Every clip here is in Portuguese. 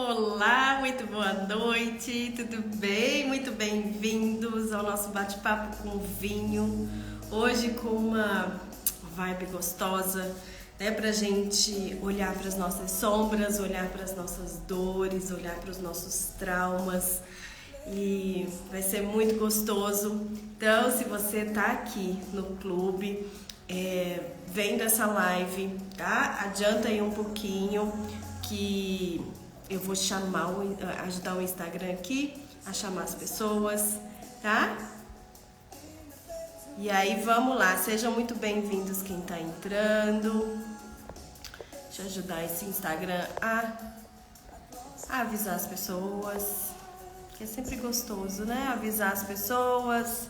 Olá, muito boa noite, tudo bem? Muito bem-vindos ao nosso bate-papo com vinho. Hoje com uma vibe gostosa, né? Pra gente olhar para as nossas sombras, olhar para as nossas dores, olhar para os nossos traumas. E vai ser muito gostoso. Então, se você tá aqui no clube, vendo essa live, tá? Adianta aí um pouquinho que eu vou ajudar o Instagram aqui a chamar as pessoas, tá? E aí vamos lá, sejam muito bem-vindos quem tá entrando. Deixa eu ajudar esse Instagram a avisar as pessoas, que é sempre gostoso, né? Avisar as pessoas,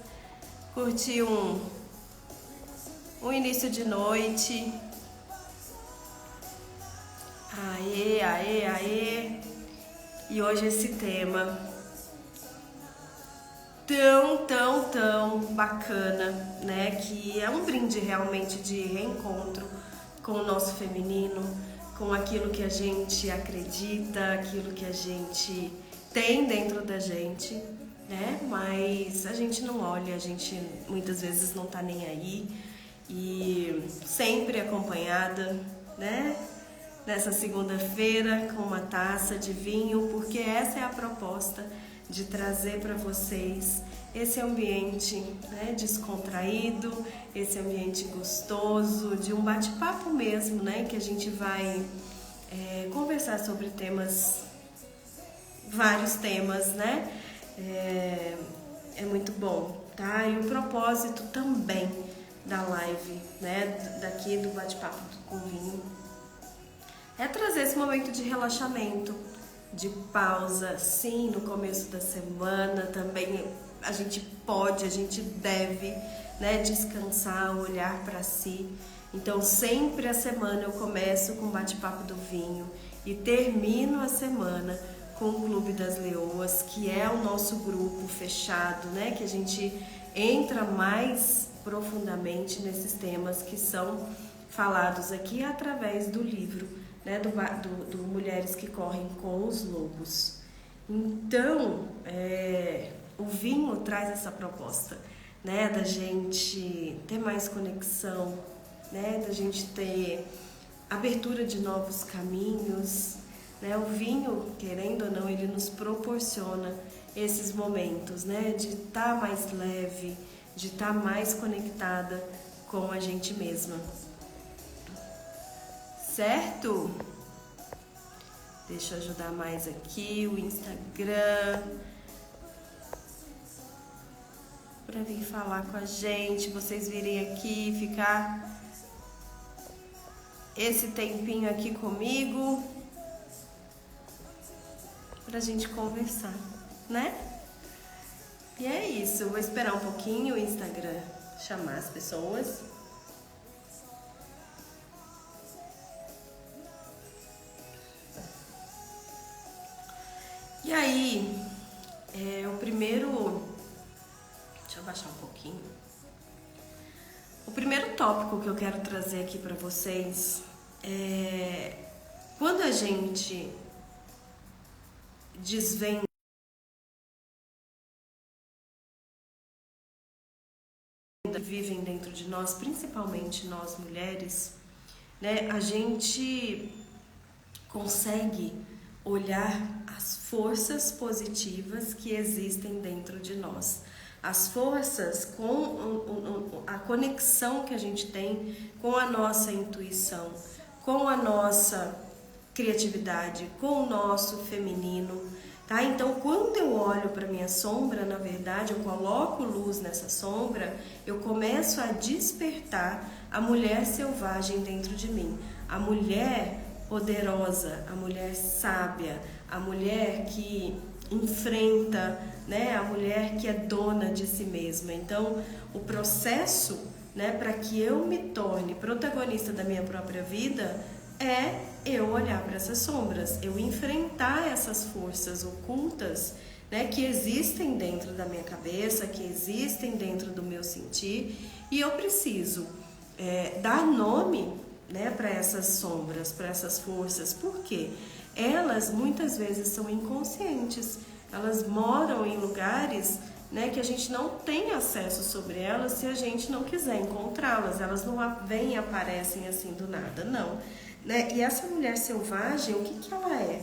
curtir um início de noite. Aê, aê, aê! E hoje esse tema tão bacana, né? Que é um brinde realmente de reencontro com o nosso feminino, com aquilo que a gente acredita, aquilo que a gente tem dentro da gente, né? Mas a gente não olha, a gente muitas vezes não tá nem aí e sempre acompanhada, né? Nessa segunda-feira com uma taça de vinho, porque essa é a proposta de trazer para vocês esse ambiente, né, descontraído, esse ambiente gostoso, de um bate-papo mesmo, né, que a gente vai conversar sobre temas, vários temas, né, é muito bom, tá? E o propósito também da live, né, daqui do bate-papo com vinho, é trazer esse momento de relaxamento, de pausa, sim, no começo da semana também a gente deve, né, descansar, olhar para si. Então sempre a semana eu começo com o bate-papo do vinho e termino a semana com o Clube das Leoas, que é o nosso grupo fechado, né, que a gente entra mais profundamente nesses temas que são falados aqui através do livro, né, do Mulheres que Correm com os Lobos. Então, o vinho traz essa proposta, né, da gente ter mais conexão, né, da gente ter abertura de novos caminhos, né? O vinho, querendo ou não, ele nos proporciona esses momentos, né, de estar mais leve, de estar mais conectada com a gente mesma. Certo? Deixa eu ajudar mais aqui o Instagram para vir falar com a gente, vocês virem aqui, ficar esse tempinho aqui comigo pra gente conversar, né? E é isso, eu vou esperar um pouquinho o Instagram chamar as pessoas. E aí, o primeiro... Deixa eu baixar um pouquinho. O primeiro tópico que eu quero trazer aqui para vocês é... Quando a gente desvenda que vivem dentro de nós, principalmente nós mulheres, né, a gente consegue olhar as forças positivas que existem dentro de nós, as forças com a conexão que a gente tem com a nossa intuição, com a nossa criatividade, com o nosso feminino, tá? Então, quando eu olho para minha sombra, na verdade, eu coloco luz nessa sombra, eu começo a despertar a mulher selvagem dentro de mim, a mulher poderosa, a mulher sábia, a mulher que enfrenta, né, a mulher que é dona de si mesma. Então, o processo, né, para que eu me torne protagonista da minha própria vida é eu olhar para essas sombras, eu enfrentar essas forças ocultas, né, que existem dentro da minha cabeça, que existem dentro do meu sentir, e eu preciso dar nome, né, para essas sombras, para essas forças. Por quê? elas muitas vezes são inconscientes, elas moram em lugares, né, que a gente não tem acesso sobre elas se a gente não quiser encontrá-las. Elas não vêm e aparecem assim do nada, não. Né? E essa mulher selvagem, o que ela é?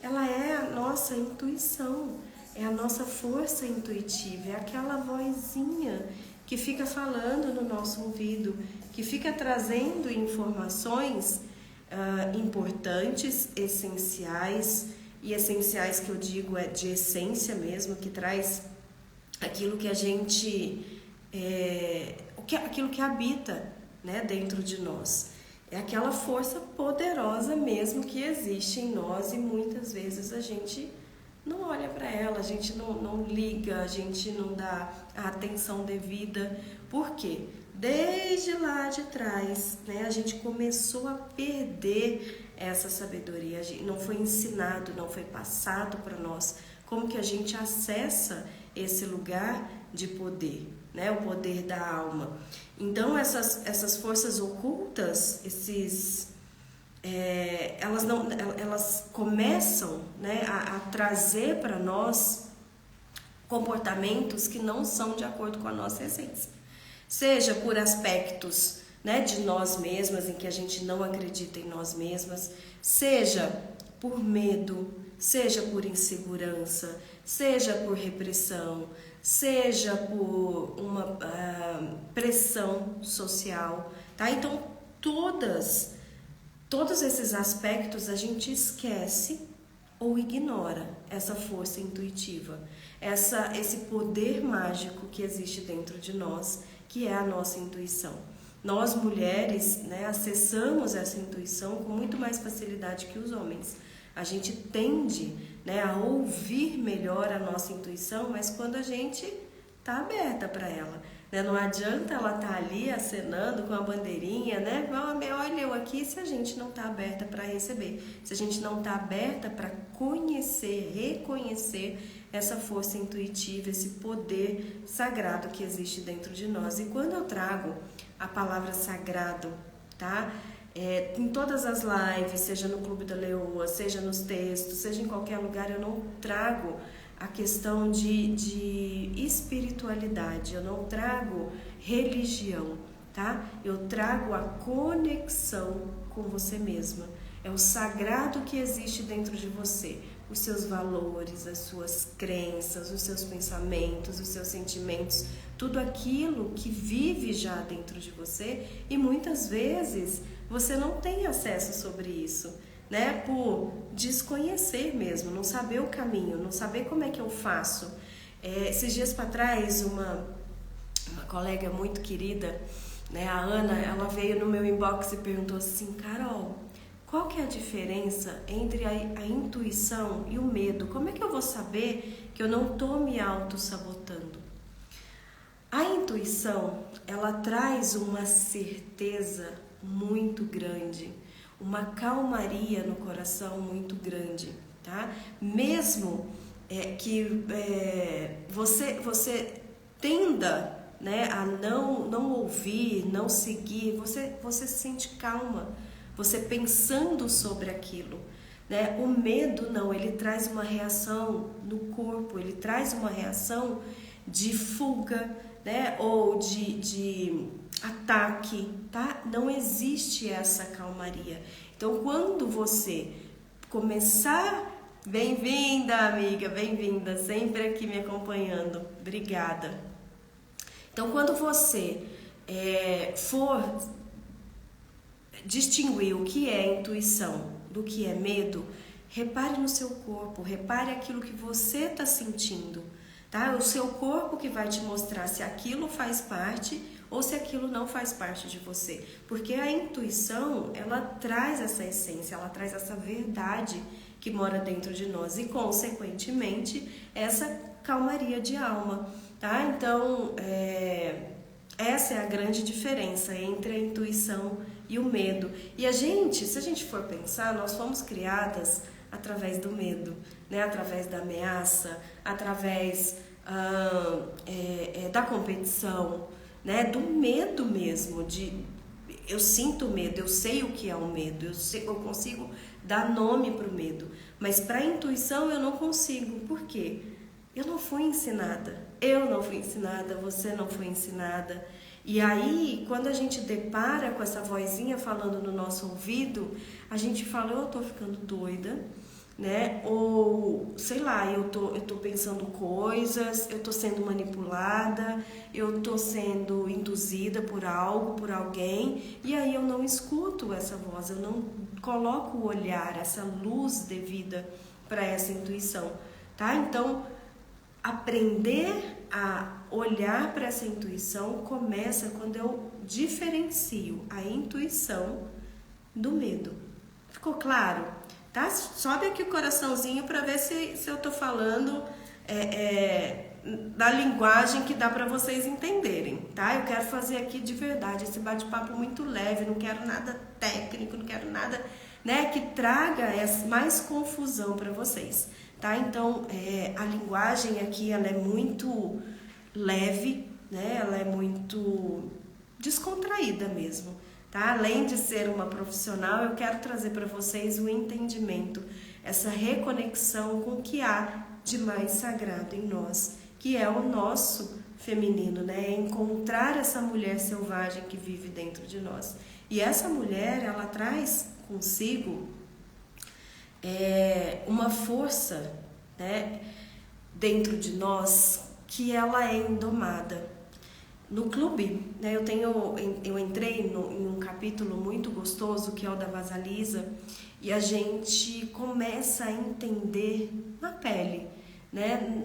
Ela é a nossa intuição, é a nossa força intuitiva, é aquela vozinha que fica falando no nosso ouvido, que fica trazendo informações importantes, essenciais, e essenciais que eu digo é de essência mesmo, que traz aquilo que a gente, aquilo que habita, né, dentro de nós. É aquela força poderosa mesmo que existe em nós e muitas vezes a gente não olha para ela, a gente não liga, a gente não dá a atenção devida. Por quê? Desde lá de trás, né, a gente começou a perder essa sabedoria. Não foi ensinado, não foi passado para nós como que a gente acessa esse lugar de poder, né, o poder da alma. Então essas forças ocultas, elas começam, né, a trazer para nós comportamentos que não são de acordo com a nossa essência. Seja por aspectos, né, de nós mesmas, em que a gente não acredita em nós mesmas, seja por medo, seja por insegurança, seja por repressão, seja por uma pressão social, tá? Então, todos esses aspectos a gente esquece ou ignora essa força intuitiva, esse poder mágico que existe dentro de nós, que é a nossa intuição. Nós, mulheres, né, acessamos essa intuição com muito mais facilidade que os homens. A gente tende, né, a ouvir melhor a nossa intuição, mas quando a gente está aberta para ela, né? Não adianta ela estar ali acenando com a bandeirinha, né? Olha eu aqui, se a gente não está aberta para receber, se a gente não está aberta para conhecer, reconhecer essa força intuitiva, esse poder sagrado que existe dentro de nós. E quando eu trago a palavra sagrado, tá? Em todas as lives, seja no Clube da Leoa, seja nos textos, seja em qualquer lugar, eu não trago a questão de espiritualidade, eu não trago religião, tá? Eu trago a conexão com você mesma. É o sagrado que existe dentro de você, os seus valores, as suas crenças, os seus pensamentos, os seus sentimentos, tudo aquilo que vive já dentro de você e muitas vezes você não tem acesso sobre isso, né? Por desconhecer mesmo, não saber o caminho, não saber como é que eu faço. Esses dias para trás, uma colega muito querida, né, a Ana, ela veio no meu inbox e perguntou assim: Carol, qual que é a diferença entre a intuição e o medo? Como é que eu vou saber que eu não estou me auto-sabotando? A intuição, ela traz uma certeza muito grande, uma calmaria no coração muito grande, tá? Mesmo que você tenda, né, a não ouvir, não seguir, você se sente calma, você pensando sobre aquilo, né? O medo não, ele traz uma reação no corpo, ele traz uma reação de fuga, né, ou de ataque, tá? Não existe essa calmaria. Então, quando você começar... Bem-vinda, amiga, bem-vinda, sempre aqui me acompanhando, obrigada. Então, quando você for distinguir o que é intuição do que é medo, repare no seu corpo, repare aquilo que você está sentindo, tá? O seu corpo que vai te mostrar se aquilo faz parte ou se aquilo não faz parte de você. Porque a intuição, ela traz essa essência, ela traz essa verdade que mora dentro de nós e, consequentemente, essa calmaria de alma, tá? Então, essa é a grande diferença entre a intuição e o medo. E se a gente for pensar, nós fomos criadas através do medo, né? Através da ameaça, através da competição, né? Do medo mesmo, eu sinto medo, eu sei o que é o medo, eu consigo dar nome para o medo. Mas para a intuição eu não consigo. Por quê? Eu não fui ensinada. Eu não fui ensinada, você não foi ensinada. E aí, quando a gente depara com essa vozinha falando no nosso ouvido, a gente fala, eu tô ficando doida, né? Ou, sei lá, eu tô pensando coisas, eu tô sendo manipulada, eu tô sendo induzida por algo, por alguém, e aí eu não escuto essa voz, eu não coloco o olhar, essa luz devida para essa intuição, tá? Então, aprender a olhar para essa intuição começa quando eu diferencio a intuição do medo. Ficou claro? Tá? Sobe aqui o coraçãozinho para ver se eu tô falando da linguagem que dá para vocês entenderem, tá? Eu quero fazer aqui de verdade esse bate-papo muito leve, não quero nada técnico, não quero nada, né, que traga mais confusão para vocês, tá? Então, a linguagem aqui, ela é muito leve, né? Ela é muito descontraída mesmo. Tá? Além de ser uma profissional, eu quero trazer para vocês o entendimento, essa reconexão com o que há de mais sagrado em nós, que é o nosso feminino, né? Encontrar essa mulher selvagem que vive dentro de nós. E essa mulher, ela traz consigo uma força, né, dentro de nós que ela é indomada. No clube, né, eu entrei em um capítulo muito gostoso, que é o da Vasalisa, e a gente começa a entender na pele, né,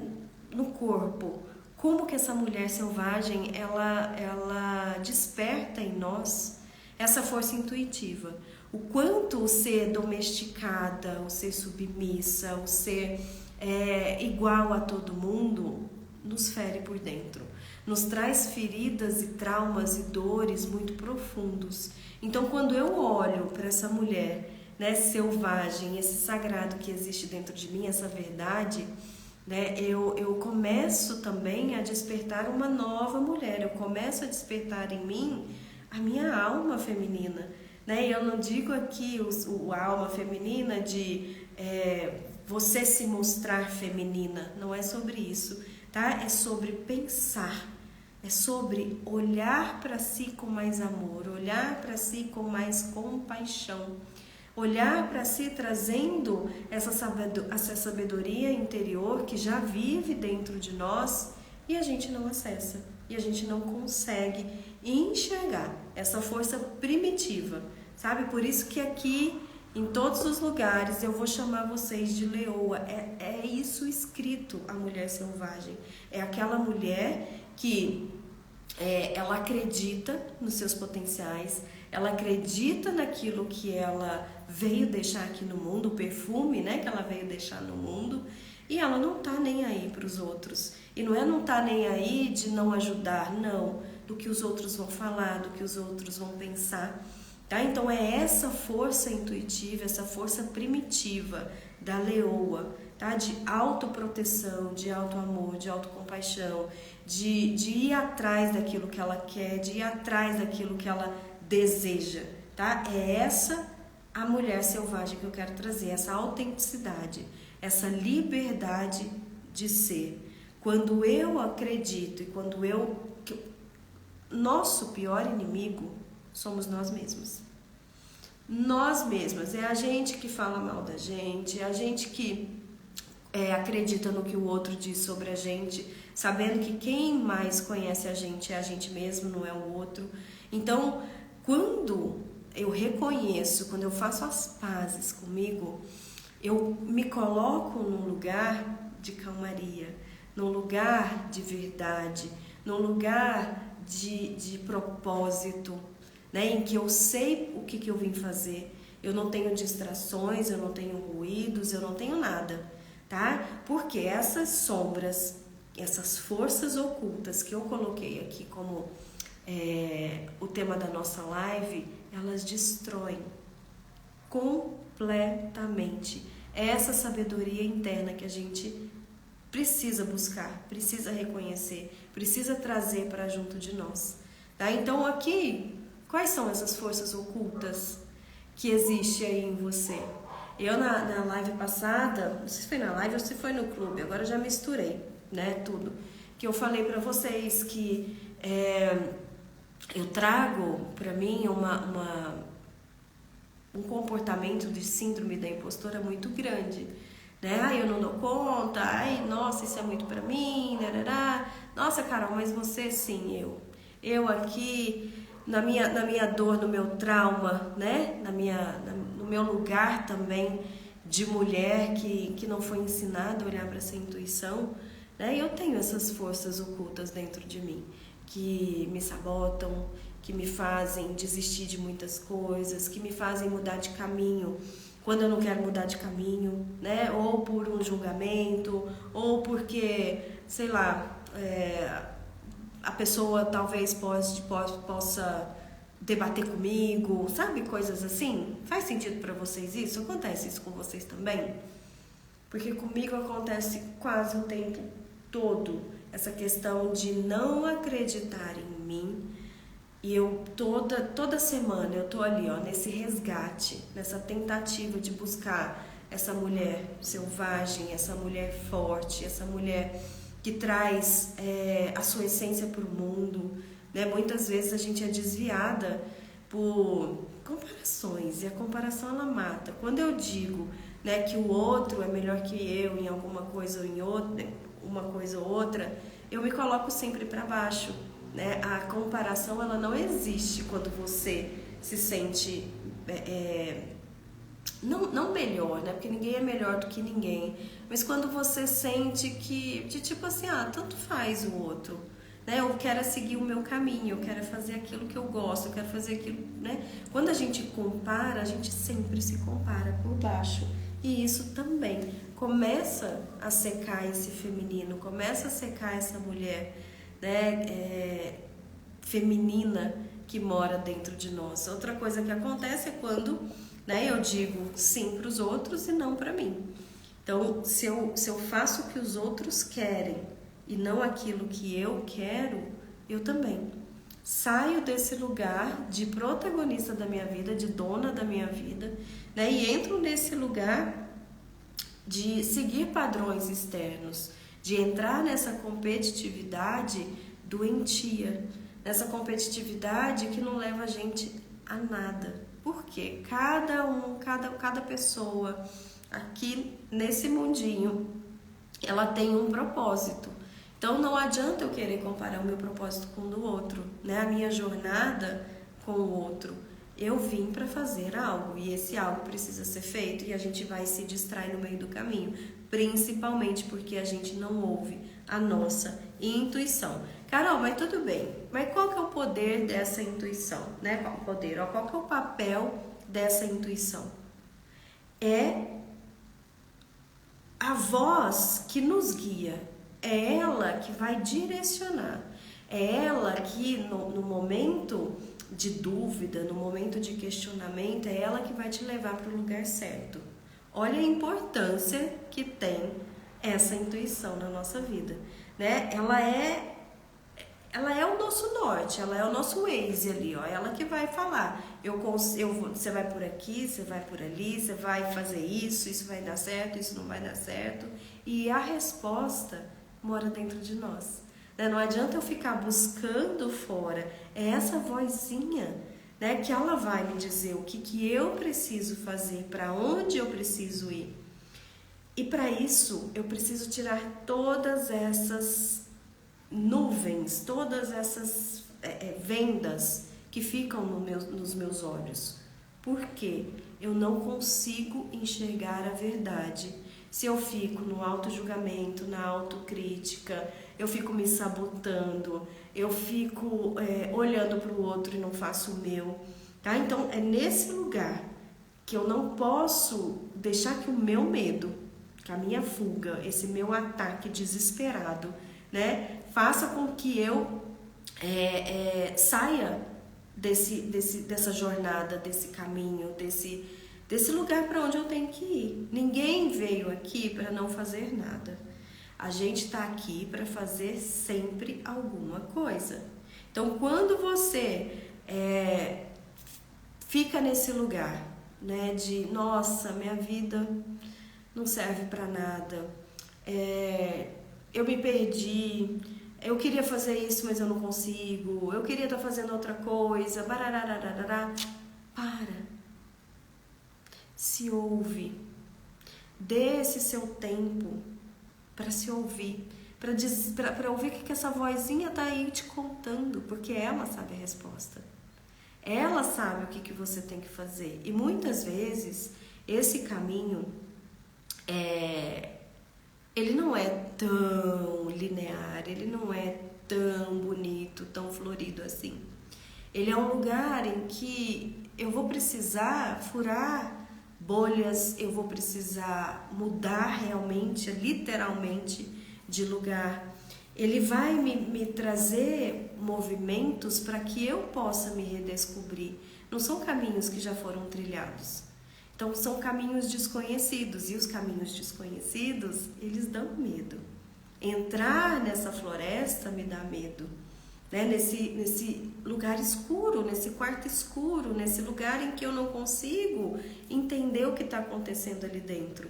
no corpo, como que essa mulher selvagem, ela desperta em nós essa força intuitiva. O quanto o ser domesticada, o ser submissa, o ser igual a todo mundo, nos fere por dentro. Nos traz feridas e traumas e dores muito profundos. Então, quando eu olho para essa mulher, né, selvagem, esse sagrado que existe dentro de mim, essa verdade, né, eu começo também a despertar uma nova mulher. Eu começo a despertar em mim a minha alma feminina. Né? E eu não digo aqui a alma feminina de você se mostrar feminina. Não é sobre isso. Tá? É sobre pensar, é sobre olhar para si com mais amor, olhar para si com mais compaixão, olhar para si trazendo essa sabedoria interior que já vive dentro de nós e a gente não acessa, e a gente não consegue enxergar essa força primitiva, sabe? Por isso que aqui, em todos os lugares, eu vou chamar vocês de leoa. É isso escrito, a mulher selvagem. É aquela mulher que ela acredita nos seus potenciais, ela acredita naquilo que ela veio deixar aqui no mundo, o perfume, né, que ela veio deixar no mundo, e ela não tá nem aí para os outros. E não tá nem aí de não ajudar, não, do que os outros vão falar, do que os outros vão pensar. Tá? Então é essa força intuitiva, essa força primitiva da leoa, tá? De autoproteção, de autoamor, de autocompaixão, de ir atrás daquilo que ela quer, de ir atrás daquilo que ela deseja. Tá? É essa a mulher selvagem que eu quero trazer, essa autenticidade, essa liberdade de ser. Quando eu acredito e quando nosso pior inimigo somos nós mesmos. Nós mesmas. É a gente que fala mal da gente, é a gente que acredita no que o outro diz sobre a gente, sabendo que quem mais conhece a gente é a gente mesmo, não é o outro. Então, quando eu reconheço, quando eu faço as pazes comigo, eu me coloco num lugar de calmaria, num lugar de verdade, num lugar de propósito, né, em que eu sei o que eu vim fazer, eu não tenho distrações, eu não tenho ruídos, eu não tenho nada, tá? Porque essas sombras, essas forças ocultas que eu coloquei aqui como o tema da nossa live, elas destroem completamente essa sabedoria interna que a gente precisa buscar, precisa reconhecer, precisa trazer para junto de nós, tá? Então aqui, quais são essas forças ocultas que existem aí em você? Eu na live passada, não sei se foi na live ou se foi no clube, agora eu já misturei, né, tudo. Que eu falei pra vocês que eu trago pra mim um comportamento de síndrome da impostora muito grande, né? Ai, eu não dou conta, ai, nossa, isso é muito pra mim, narará. Nossa, Carol, mas você sim, eu aqui na minha dor, no meu trauma, né? No meu lugar também de mulher que não foi ensinada a olhar para essa intuição, né? Eu tenho essas forças ocultas dentro de mim que me sabotam, que me fazem desistir de muitas coisas, que me fazem mudar de caminho quando eu não quero mudar de caminho, né? Ou por um julgamento, ou porque, sei lá, a pessoa talvez possa debater comigo, sabe? Coisas assim. Faz sentido pra vocês isso? Acontece isso com vocês também? Porque comigo acontece quase o tempo todo essa questão de não acreditar em mim. E eu toda semana eu tô ali, ó, nesse resgate, nessa tentativa de buscar essa mulher selvagem, essa mulher forte, essa mulher que traz a sua essência para o mundo, né? Muitas vezes a gente é desviada por comparações e a comparação ela mata. Quando eu digo, né, que o outro é melhor que eu em alguma coisa ou em outra, uma coisa ou outra, eu me coloco sempre para baixo, né? A comparação ela não existe quando você se sente não melhor, né? Porque ninguém é melhor do que ninguém. Mas quando você sente que, de tipo assim, tanto faz o outro, né? Eu quero seguir o meu caminho, eu quero fazer aquilo que eu gosto, eu quero fazer aquilo, né? Quando a gente compara, a gente sempre se compara por baixo. E isso também começa a secar esse feminino, começa a secar essa mulher, né? Feminina que mora dentro de nós. Outra coisa que acontece é quando, né, eu digo sim para os outros e não para mim. Então, se eu faço o que os outros querem e não aquilo que eu quero, eu também saio desse lugar de protagonista da minha vida, de dona da minha vida, né, e entro nesse lugar de seguir padrões externos, de entrar nessa competitividade doentia, nessa competitividade que não leva a gente a nada. Porque cada pessoa aqui nesse mundinho, ela tem um propósito. Então não adianta eu querer comparar o meu propósito com o do outro, né? A minha jornada com o outro. Eu vim para fazer algo e esse algo precisa ser feito e a gente vai se distrair no meio do caminho, principalmente porque a gente não ouve a nossa intuição. Carol, mas tudo bem, mas qual que é o poder dessa intuição, né? Qual que é o papel dessa intuição? É a voz que nos guia, é ela que vai direcionar, é ela que no momento de dúvida, no momento de questionamento, é ela que vai te levar para o lugar certo. Olha a importância que tem essa intuição na nossa vida, né? Ela é o nosso norte, ela é o nosso Waze ali, ó. Ela que vai falar, você vai por aqui, você vai por ali, você vai fazer isso vai dar certo, isso não vai dar certo. E a resposta mora dentro de nós. Não adianta eu ficar buscando fora, é essa vozinha, né, que ela vai me dizer o que eu preciso fazer, para onde eu preciso ir. E para isso eu preciso tirar todas essas nuvens, todas essas vendas que ficam nos meus olhos. Porque eu não consigo enxergar a verdade. Se eu fico no auto-julgamento, na autocrítica, eu fico me sabotando, eu fico olhando para o outro e não faço o meu. Tá? Então é nesse lugar que eu não posso deixar que o meu medo, que a minha fuga, esse meu ataque desesperado, né, faça com que eu saia dessa jornada, desse caminho, desse lugar para onde eu tenho que ir. Ninguém veio aqui para não fazer nada. A gente está aqui para fazer sempre alguma coisa. Então, quando você fica nesse lugar né? De, nossa, minha vida não serve para nada. Eu me perdi. Eu queria fazer isso, mas eu não consigo. Eu queria estar fazendo outra coisa. Bararararará. Para. Se ouve. Dê esse seu tempo para se ouvir. Para ouvir o que essa vozinha tá aí te contando. Porque ela sabe a resposta. Ela sabe o que você tem que fazer. E muitas vezes, esse caminho, ele não é tão linear, ele não é tão bonito, tão florido assim. Ele é um lugar em que eu vou precisar furar bolhas, eu vou precisar mudar realmente, literalmente, de lugar. Ele vai me trazer movimentos para que eu possa me redescobrir. Não são caminhos que já foram trilhados. Então, são caminhos desconhecidos. E os caminhos desconhecidos, eles dão medo. Entrar nessa floresta me dá medo. Né? Nesse lugar escuro, nesse quarto escuro, nesse lugar em que eu não consigo entender o que está acontecendo ali dentro.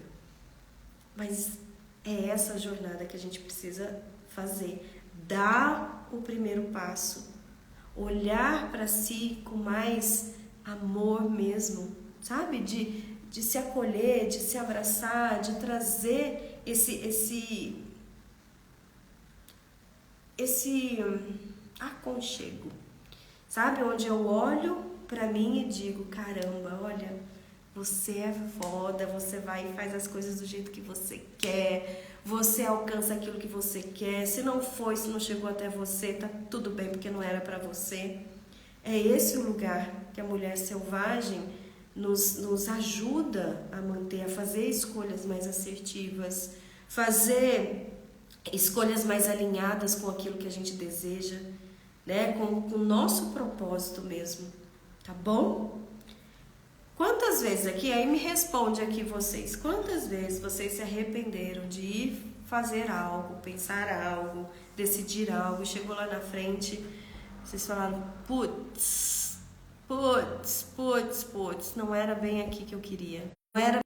Mas é essa jornada que a gente precisa fazer. Dar o primeiro passo. Olhar para si com mais amor mesmo, sabe? De se acolher, de se abraçar, de trazer esse aconchego, sabe? Onde eu olho para mim e digo, caramba, olha, você é foda, você vai e faz as coisas do jeito que você quer, você alcança aquilo que você quer, se não foi, se não chegou até você, tá tudo bem, porque não era para você. É esse o lugar que a mulher selvagem nos ajuda a manter, a fazer escolhas mais assertivas, fazer escolhas mais alinhadas com aquilo que a gente deseja, né? Com o nosso propósito mesmo, tá bom? Quantas vezes aqui, aí me responde aqui vocês, quantas vezes vocês se arrependeram de ir fazer algo, pensar algo, decidir algo, chegou lá na frente, vocês falaram, putz, não era bem aqui que eu queria, não era.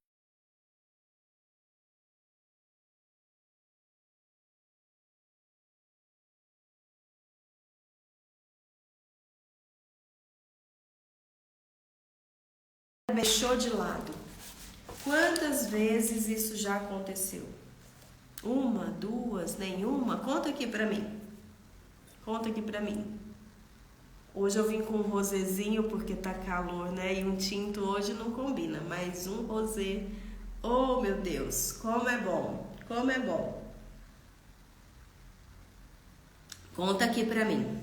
Deixou de lado. Quantas vezes isso já aconteceu? Uma, duas, nenhuma? Conta aqui pra mim. Conta aqui pra mim. Hoje eu vim com um rosézinho porque tá calor, né? E um tinto hoje não combina, mas um rosé, oh meu Deus, como é bom, como é bom. Conta aqui pra mim.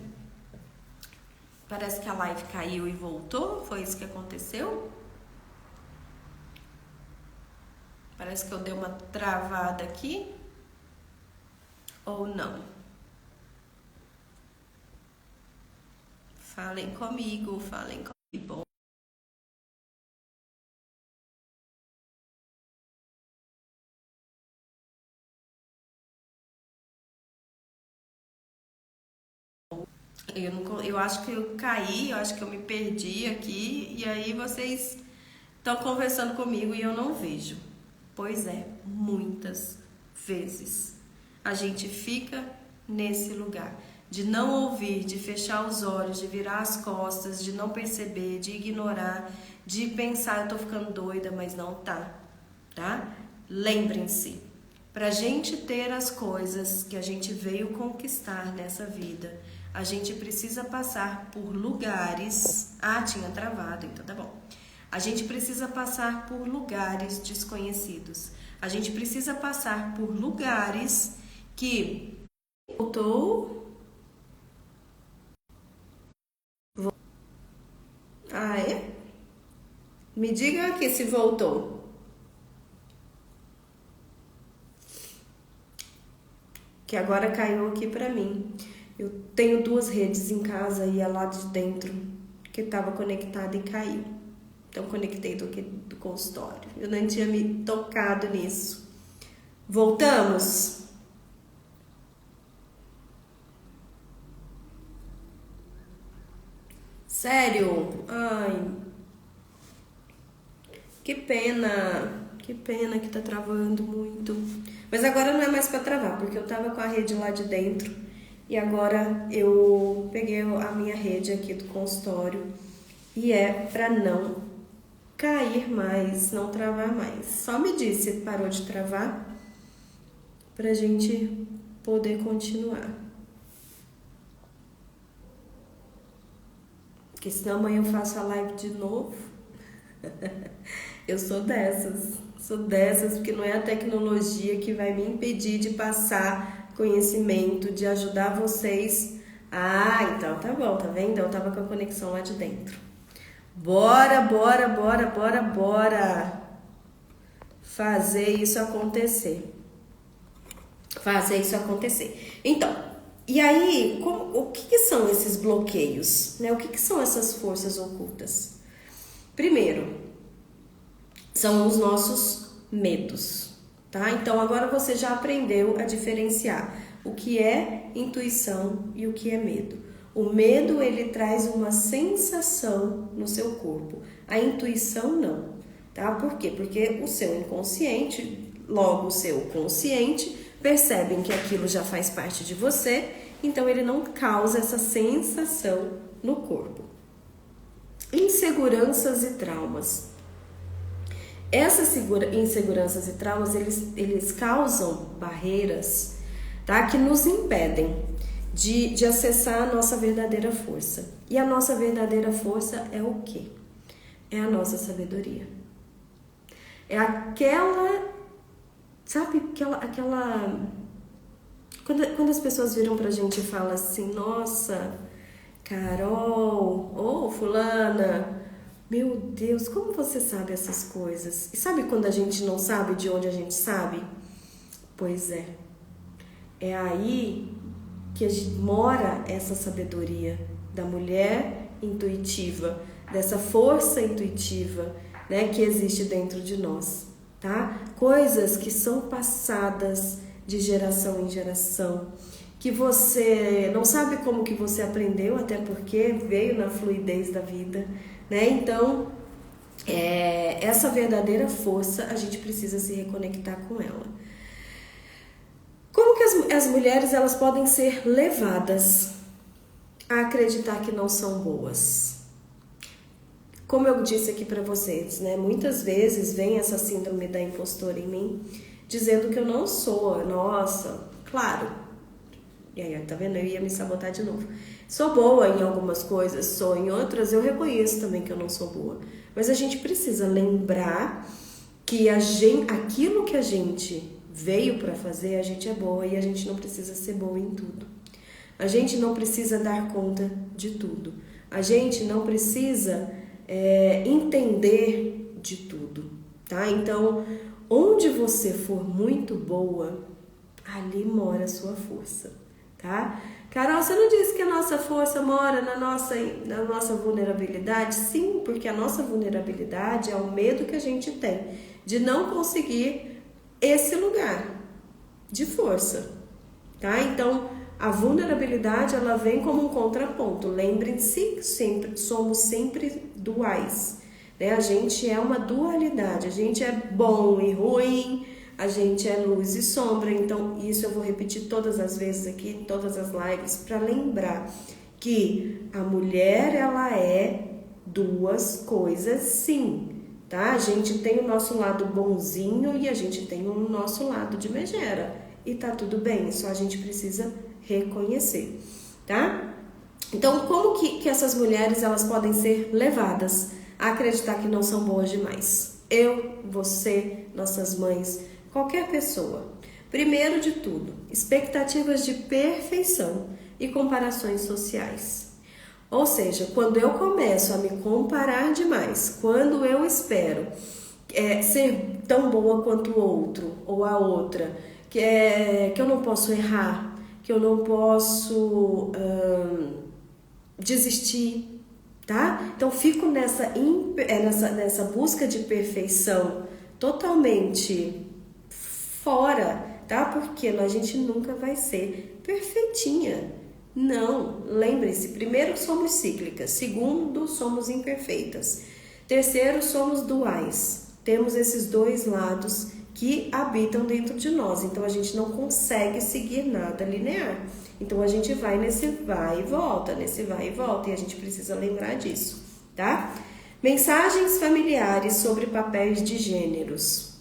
Parece que a live caiu e voltou, foi isso que aconteceu? Parece que eu dei uma travada aqui. Ou não? Falem comigo, falem comigo. Eu acho que eu caí, eu acho que eu me perdi aqui. E aí vocês estão conversando comigo e eu não vejo. Pois é, muitas vezes a gente fica nesse lugar de não ouvir, de fechar os olhos, de virar as costas, de não perceber, de ignorar, de pensar, eu tô ficando doida, mas não tá, tá? Lembrem-se, pra gente ter as coisas que a gente veio conquistar nessa vida, a gente precisa passar por lugares. Ah, tinha travado, então tá bom. A gente precisa passar por lugares desconhecidos. A gente precisa passar por lugares que voltou. Ah, é? Me diga aqui se voltou. Que agora caiu aqui pra mim. Eu tenho duas redes em casa e a lá de dentro que estava conectada e caiu. Então conectei do consultório. Eu nem tinha me tocado nisso. Voltamos? Sério? Ai. Que pena que tá travando muito. Mas agora não é mais pra travar, porque eu tava com a rede lá de dentro e agora eu peguei a minha rede aqui do consultório e é pra não cair mais, não travar mais. Só me diz se parou de travar pra gente poder continuar. Porque senão amanhã eu faço a live de novo. Eu sou dessas, porque não é a tecnologia que vai me impedir de passar conhecimento, de ajudar vocês. Ah, então tá bom, tá vendo? Eu tava com a conexão lá de dentro. Bora fazer isso acontecer. Então, e aí, o que são esses bloqueios? Né? O que são essas forças ocultas? Primeiro, são os nossos medos, tá? Então agora você já aprendeu a diferenciar o que é intuição e o que é medo. O medo, ele traz uma sensação no seu corpo. A intuição não, tá? Por quê? Porque o seu inconsciente, logo o seu consciente, percebem que aquilo já faz parte de você, então ele não causa essa sensação no corpo. Inseguranças e traumas. Essas inseguranças e traumas, eles causam barreiras, tá? Que nos impedem de acessar a nossa verdadeira força. E a nossa verdadeira força é o quê? É a nossa sabedoria. É aquela, sabe, aquela... Quando as pessoas viram pra gente e falam assim, nossa, Carol, ou fulana, meu Deus, como você sabe essas coisas? E sabe quando a gente não sabe de onde a gente sabe? Pois é. É aí que mora essa sabedoria da mulher intuitiva, dessa força intuitiva, né, que existe dentro de nós, tá? Coisas que são passadas de geração em geração, que você não sabe como que você aprendeu, até porque veio na fluidez da vida, né? Então, essa verdadeira força, a gente precisa se reconectar com ela. Como que as mulheres, elas podem ser levadas a acreditar que não são boas? Como eu disse aqui para vocês, né? Muitas vezes vem essa síndrome da impostora em mim, dizendo que eu não sou, nossa, claro. E aí, tá vendo? Eu ia me sabotar de novo. Sou boa em algumas coisas, sou em outras, eu reconheço também que eu não sou boa. Mas a gente precisa lembrar que aquilo que a gente veio para fazer, a gente é boa e a gente não precisa ser boa em tudo. A gente não precisa dar conta de tudo. A gente não precisa entender de tudo, tá? Então, onde você for muito boa, ali mora a sua força, tá? Carol, você não disse que a nossa força mora na nossa vulnerabilidade? Sim, porque a nossa vulnerabilidade é o medo que a gente tem de não conseguir esse lugar de força, tá? Então, a vulnerabilidade, ela vem como um contraponto. Lembrem-se, somos sempre duais, né? A gente é uma dualidade, a gente é bom e ruim, a gente é luz e sombra. Então, isso eu vou repetir todas as vezes aqui, em todas as lives, para lembrar que a mulher, ela é duas coisas, sim, tá? A gente tem o nosso lado bonzinho e a gente tem o nosso lado de megera. E tá tudo bem, só a gente precisa reconhecer, tá? Então, como que essas mulheres, elas podem ser levadas a acreditar que não são boas demais? Eu, você, nossas mães, qualquer pessoa. Primeiro de tudo, expectativas de perfeição e comparações sociais. Ou seja, quando eu começo a me comparar demais, quando eu espero ser tão boa quanto o outro ou a outra, que eu não posso errar, que eu não posso desistir, tá? Então fico nessa busca de perfeição totalmente fora, tá? Porque a gente nunca vai ser perfeitinha. Não, lembre-se, primeiro somos cíclicas, segundo somos imperfeitas, terceiro somos duais, temos esses dois lados que habitam dentro de nós. Então a gente não consegue seguir nada linear. Então a gente vai nesse vai e volta, e a gente precisa lembrar disso, tá? Mensagens familiares sobre papéis de gêneros.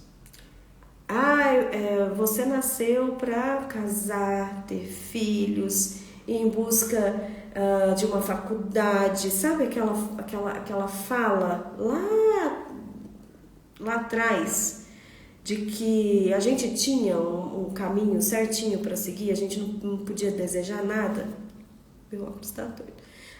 Você nasceu para casar, ter filhos, ir em busca de uma faculdade, sabe aquela fala lá atrás, de que a gente tinha um caminho certinho para seguir, a gente não podia desejar nada. Meu óculos está doido.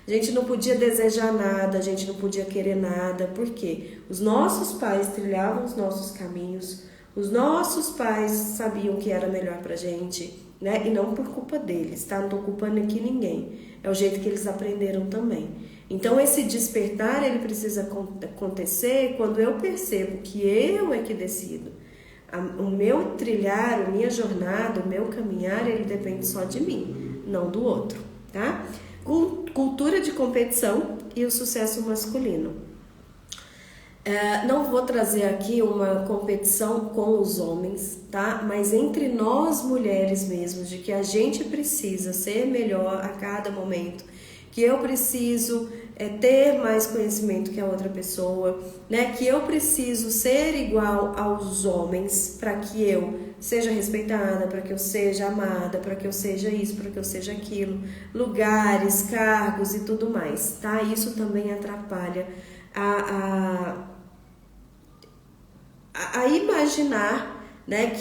A gente não podia desejar nada, a gente não podia querer nada, porque os nossos pais trilhavam os nossos caminhos, os nossos pais sabiam o que era melhor pra gente, né? E não por culpa deles, tá? Não tô culpando aqui ninguém. É o jeito que eles aprenderam também. Então esse despertar, ele precisa acontecer quando eu percebo que eu é que decido. O meu trilhar, a minha jornada, o meu caminhar, ele depende só de mim, não do outro, tá? Cultura de competição e o sucesso masculino. Não vou trazer aqui uma competição com os homens, tá? Mas entre nós mulheres mesmo, de que a gente precisa ser melhor a cada momento, que eu preciso ter mais conhecimento que a outra pessoa, né? Que eu preciso ser igual aos homens para que eu seja respeitada, para que eu seja amada, para que eu seja isso, para que eu seja aquilo, lugares, cargos e tudo mais, tá? Isso também atrapalha a imaginar, né,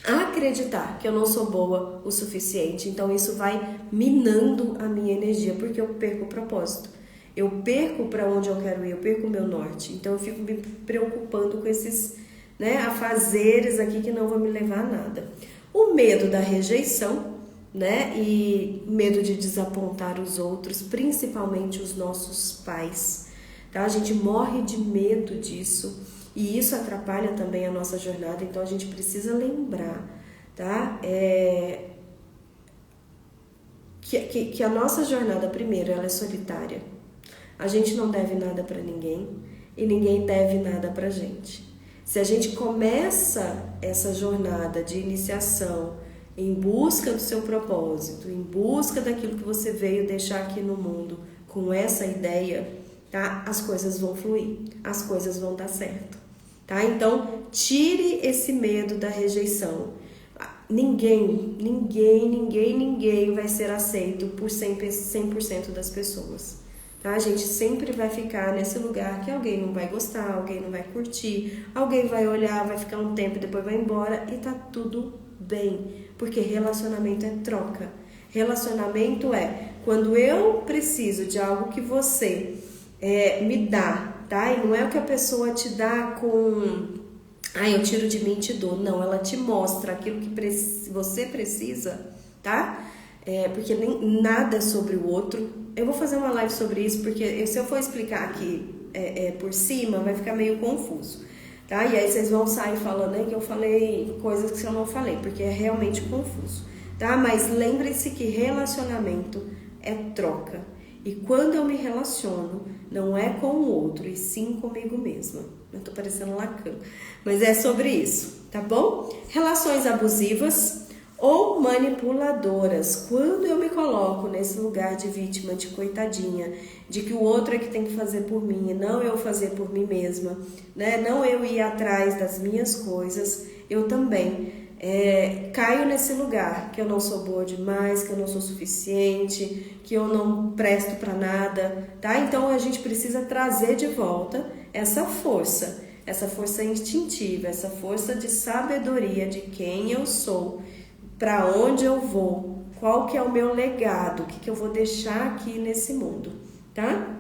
a acreditar que eu não sou boa o suficiente. Então isso vai minando a minha energia, porque eu perco o propósito. Eu perco para onde eu quero ir, eu perco o meu norte. Então eu fico me preocupando com esses, né, afazeres aqui que não vão me levar a nada. O medo da rejeição, né, e medo de desapontar os outros, principalmente os nossos pais, tá? A gente morre de medo disso. E isso atrapalha também a nossa jornada, então a gente precisa lembrar, tá? Que a nossa jornada, primeiro, ela é solitária. A gente não deve nada para ninguém e ninguém deve nada pra gente. Se a gente começa essa jornada de iniciação em busca do seu propósito, em busca daquilo que você veio deixar aqui no mundo, com essa ideia, tá? As coisas vão fluir, as coisas vão dar certo. Tá? Então, tire esse medo da rejeição. Ninguém vai ser aceito por 100% das pessoas. Tá? A gente sempre vai ficar nesse lugar que alguém não vai gostar, alguém não vai curtir, alguém vai olhar, vai ficar um tempo e depois vai embora e tá tudo bem. Porque relacionamento é troca. Relacionamento é quando eu preciso de algo que você me dá, tá? E não é o que a pessoa te dá com eu tiro de mim e te dou. Não, ela te mostra aquilo que você precisa, tá? Porque nem nada é sobre o outro. Eu vou fazer uma live sobre isso, porque se eu for explicar aqui por cima, vai ficar meio confuso, tá? E aí vocês vão sair falando que eu falei coisas que eu não falei, porque é realmente confuso, tá? Mas lembre-se que relacionamento é troca. E quando eu me relaciono, não é com o outro, e sim comigo mesma. Eu tô parecendo Lacan, mas é sobre isso, tá bom? Relações abusivas ou manipuladoras. Quando eu me coloco nesse lugar de vítima, de coitadinha, de que o outro é que tem que fazer por mim e não eu fazer por mim mesma, né? Não eu ir atrás das minhas coisas, eu também caio nesse lugar que eu não sou boa demais, que eu não sou suficiente, que eu não presto para nada, tá? Então a gente precisa trazer de volta essa força instintiva, essa força de sabedoria de quem eu sou, para onde eu vou, qual que é o meu legado, o que eu vou deixar aqui nesse mundo, tá?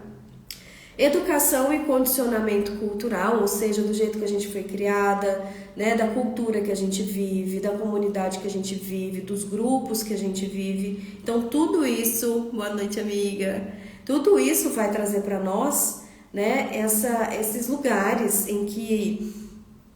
Educação e condicionamento cultural, ou seja, do jeito que a gente foi criada, né, da cultura que a gente vive, da comunidade que a gente vive, dos grupos que a gente vive. Então, tudo isso, boa noite, amiga, tudo isso vai trazer para nós, né, esses lugares em que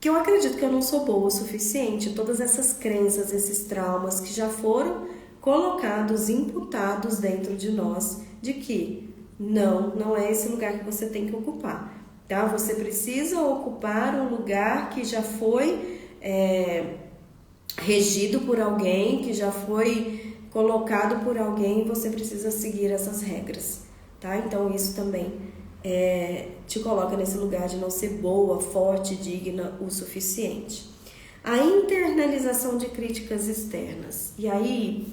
eu acredito que eu não sou boa o suficiente, todas essas crenças, esses traumas que já foram colocados, imputados dentro de nós, de que não é esse lugar que você tem que ocupar. tá? Você precisa ocupar um lugar que já foi regido por alguém, que já foi colocado por alguém, e você precisa seguir essas regras, tá? Então isso também te coloca nesse lugar de não ser boa, forte, digna o suficiente. A internalização de críticas externas. E aí,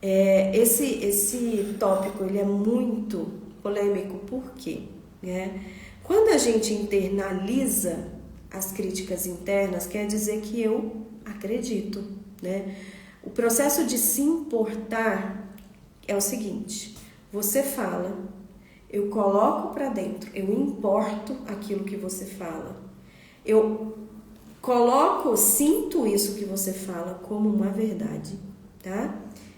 esse tópico ele é muito polêmico, por quê? Quando a gente internaliza as críticas internas, quer dizer que eu acredito, né? O processo de se importar é o seguinte: você fala, eu coloco para dentro, eu importo aquilo que você fala, eu sinto isso que você fala como uma verdade, tá?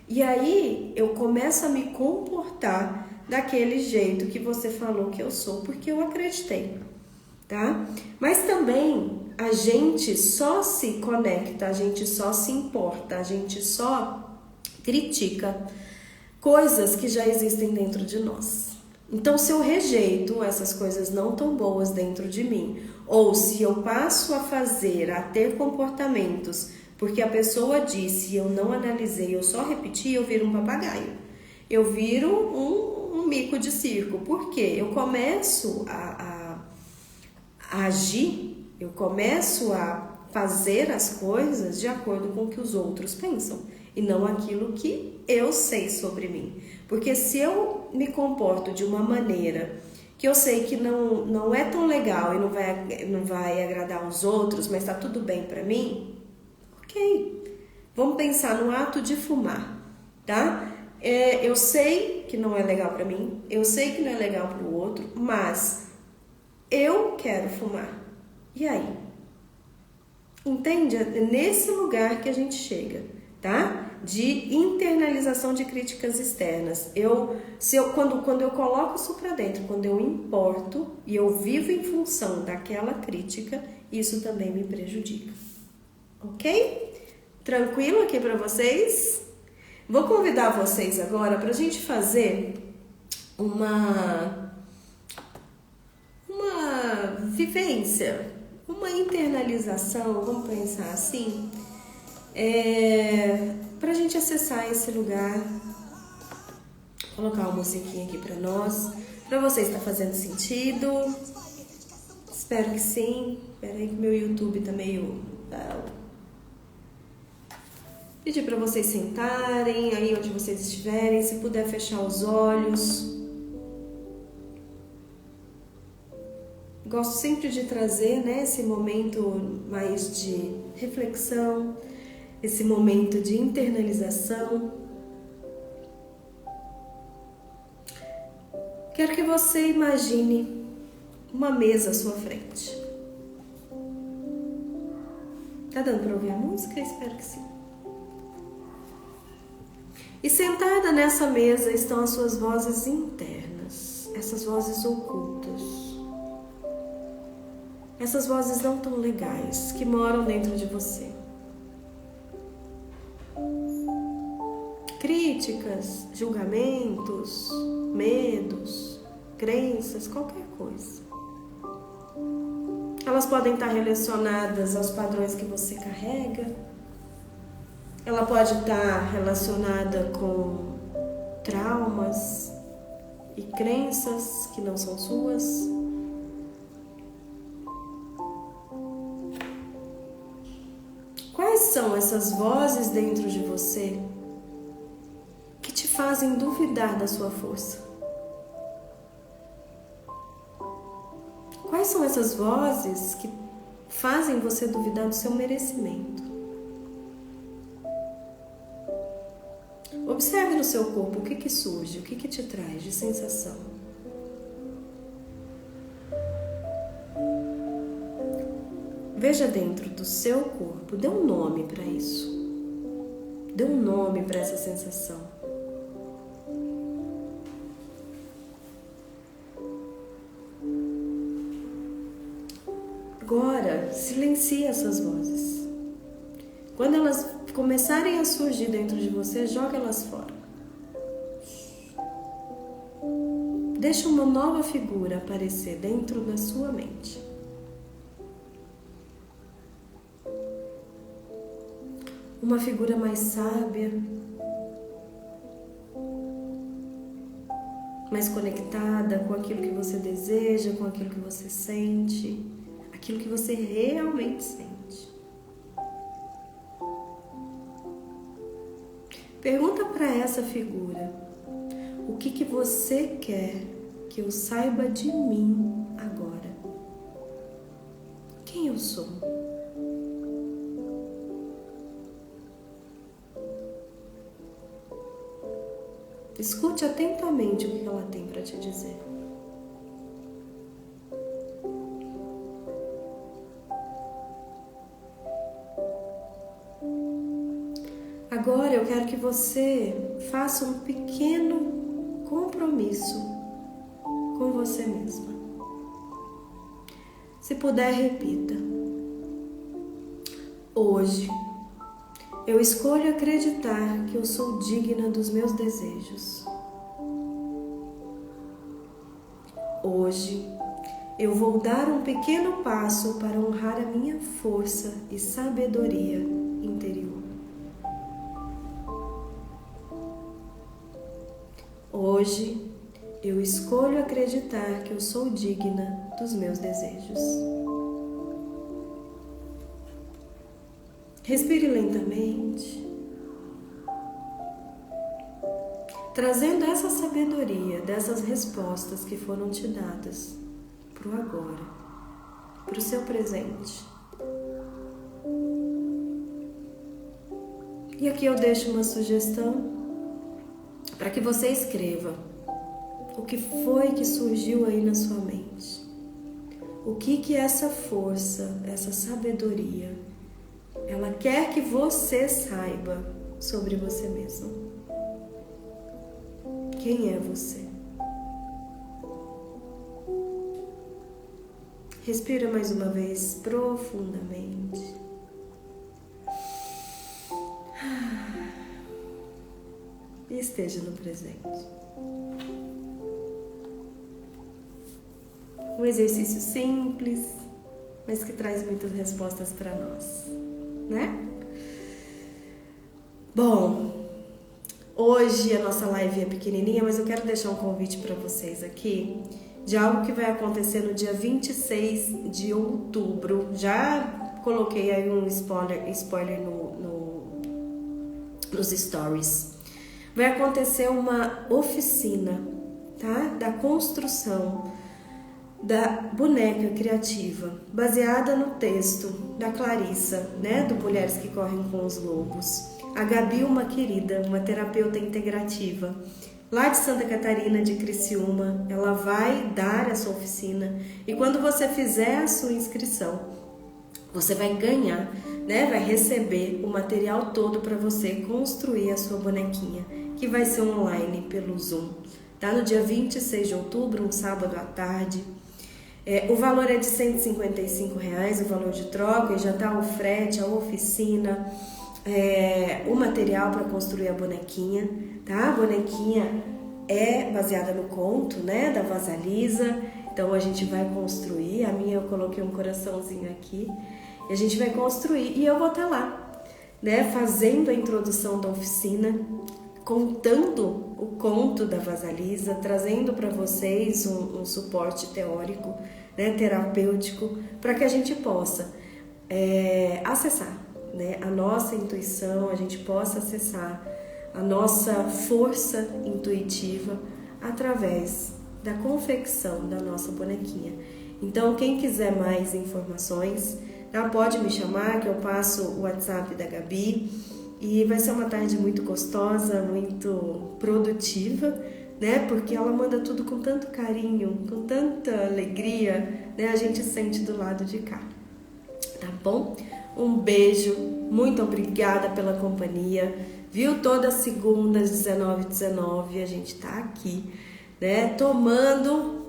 E aí eu começo a me comportar daquele jeito que você falou que eu sou, porque eu acreditei, tá? Mas também a gente só se conecta, a gente só se importa, a gente só critica coisas que já existem dentro de nós. Então, se eu rejeito essas coisas não tão boas dentro de mim, ou se eu passo a ter comportamentos porque a pessoa disse e eu não analisei, eu só repeti, eu viro um papagaio. Eu viro um mico de circo. Por quê? Eu começo a agir, eu começo a fazer as coisas de acordo com o que os outros pensam e não aquilo que eu sei sobre mim. Porque se eu me comporto de uma maneira que eu sei que não é tão legal e não vai agradar os outros, mas tá tudo bem pra mim, ok. Vamos pensar no ato de fumar, tá? Eu sei que não é legal pra mim, eu sei que não é legal pro outro, mas eu quero fumar. E aí? Entende? É nesse lugar que a gente chega, tá? De internalização de críticas externas. Quando eu coloco isso pra dentro, quando eu importo e eu vivo em função daquela crítica, isso também me prejudica. Ok? Tranquilo aqui pra vocês? Vou convidar vocês agora pra gente fazer uma vivência, uma internalização, vamos pensar assim, pra gente acessar esse lugar. Vou colocar uma musiquinha aqui pra nós. Pra vocês tá fazendo sentido? Espero que sim. Espera aí que meu YouTube tá meio... Pedir pra vocês sentarem aí onde vocês estiverem. Se puder fechar os olhos. Gosto sempre de trazer, né, esse momento mais de reflexão, esse momento de internalização. Quero que você imagine uma mesa à sua frente. Tá dando para ouvir a música? Espero que sim. E sentada nessa mesa estão as suas vozes internas, essas vozes ocultas. Essas vozes não tão legais que moram dentro de você. Críticas, julgamentos, medos, crenças, qualquer coisa. Elas podem estar relacionadas aos padrões que você carrega. Ela pode estar relacionada com traumas e crenças que não são suas. Quais são essas vozes dentro de você que te fazem duvidar da sua força? Quais são essas vozes que fazem você duvidar do seu merecimento? Observe no seu corpo o que surge, o que te traz de sensação. Veja dentro do seu corpo, dê um nome para isso. Dê um nome para essa sensação. Agora, silencie essas vozes. Quando elas começarem a surgir dentro de você, joga elas fora. deixa uma nova figura aparecer dentro da sua mente. Uma figura mais sábia, mais conectada com aquilo que você deseja, com aquilo que você sente, aquilo que você realmente sente. Pergunta para essa figura: o que você quer que eu saiba de mim agora? Quem eu sou? Escute atentamente o que ela tem para te dizer. Agora eu quero que você faça um pequeno compromisso com você mesma. Se puder, repita: hoje eu escolho acreditar que eu sou digna dos meus desejos. Hoje eu vou dar um pequeno passo para honrar a minha força e sabedoria interior. Hoje eu escolho acreditar que eu sou digna dos meus desejos. Respire lentamente, trazendo essa sabedoria dessas respostas que foram te dadas para o agora, para o seu presente. E aqui eu deixo uma sugestão para que você escreva o que foi que surgiu aí na sua mente. O que essa força, essa sabedoria, ela quer que você saiba sobre você mesmo. Quem é você? Respira mais uma vez profundamente. E esteja no presente. Um exercício simples, mas que traz muitas respostas para nós, né? Bom, hoje a nossa live é pequenininha, mas eu quero deixar um convite para vocês aqui de algo que vai acontecer no dia 26 de outubro. Já coloquei aí um spoiler nos stories. Vai acontecer uma oficina, tá? Da construção da boneca criativa, baseada no texto da Clarissa, né? Do Mulheres que Correm com os Lobos. A Gabi, uma querida, uma terapeuta integrativa, lá de Santa Catarina, de Criciúma, ela vai dar essa oficina. E quando você fizer a sua inscrição, você vai ganhar, né? Vai receber o material todo para você construir a sua bonequinha, que vai ser online pelo Zoom, tá? No dia 26 de outubro, um sábado à tarde. O valor é de R$155, o valor de troca, e já tá o frete, a oficina, o material para construir a bonequinha, tá? A bonequinha é baseada no conto, né, da Vasalisa. Então a gente vai construir. A minha eu coloquei um coraçãozinho aqui. E a gente vai construir. E eu vou estar lá, né, fazendo a introdução da oficina, contando o conto da Vasalisa, trazendo para vocês um suporte teórico, né, terapêutico, para que a gente possa acessar, né, a nossa intuição, a gente possa acessar a nossa força intuitiva através da confecção da nossa bonequinha. Então, quem quiser mais informações, pode me chamar, que eu passo o WhatsApp da Gabi. E vai ser uma tarde muito gostosa, muito produtiva, né? Porque ela manda tudo com tanto carinho, com tanta alegria, né? A gente sente do lado de cá, tá bom? Um beijo, muito obrigada pela companhia, viu? Toda segunda às 19h19 a gente tá aqui, né? Tomando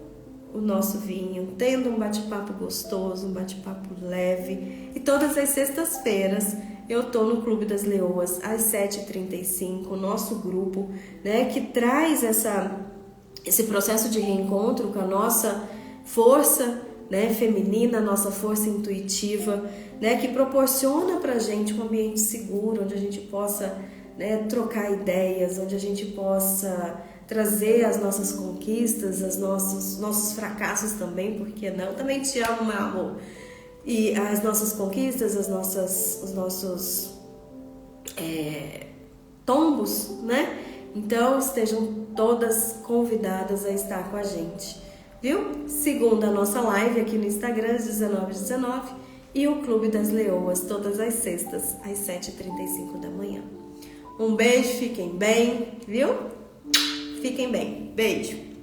o nosso vinho, tendo um bate-papo gostoso, um bate-papo leve. E todas as sextas-feiras eu tô no Clube das Leoas às 7h35, o nosso grupo, né, que traz essa esse processo de reencontro com a nossa força, né, feminina, nossa força intuitiva, né, que proporciona pra gente um ambiente seguro, onde a gente possa, né, trocar ideias, onde a gente possa trazer as nossas conquistas, os nossos fracassos também, porque não? Também te amo, meu amor. E as nossas conquistas, os nossos tombos, né? Então estejam todas convidadas a estar com a gente, viu? Segunda, a nossa live aqui no Instagram, às 19h19, e o Clube das Leoas, todas as sextas, às 7h35 da manhã. Um beijo, fiquem bem, viu? Fiquem bem. Beijo.